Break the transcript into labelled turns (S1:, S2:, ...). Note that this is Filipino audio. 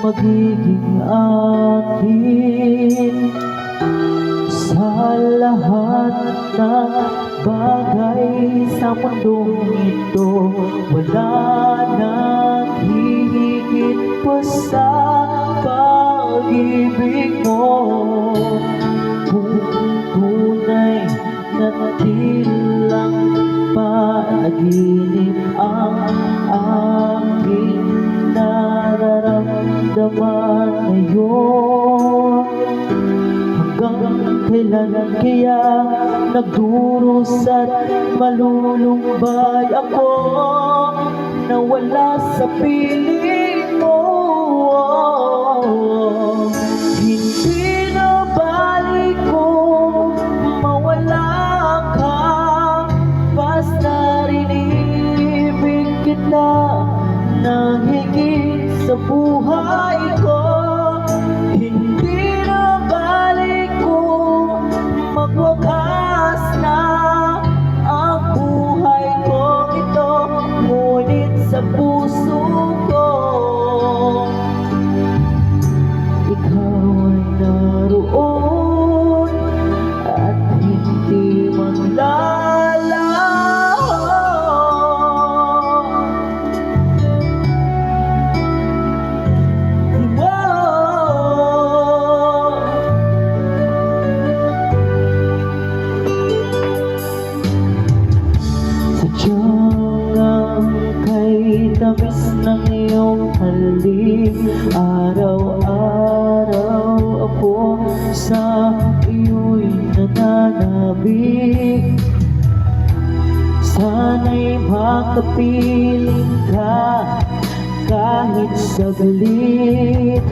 S1: magiging akin sa lahat ng bagay sa mundong ito. Wala nang hihigit pa sa pag-ibig mo. Kung tunay na tilang panaginip ang aking nararamdaman ngayon, hanggang kailan kaya nagdurusa at malulumbay ako na wala sa piling mo? Hindi na balik kung mawala ka, basta rin ibig kita na higit sa buhay ko. Hindi na balik kung magwakas na ang buhay ko ito, ngunit sa puso ko ikaw ay naroon at hindi man lalaho. Sadyang ang kay tamis ng iyong halik, araw-araw ako sa iyo'y nananabik. Sana'y makapiling ka kahit saglit,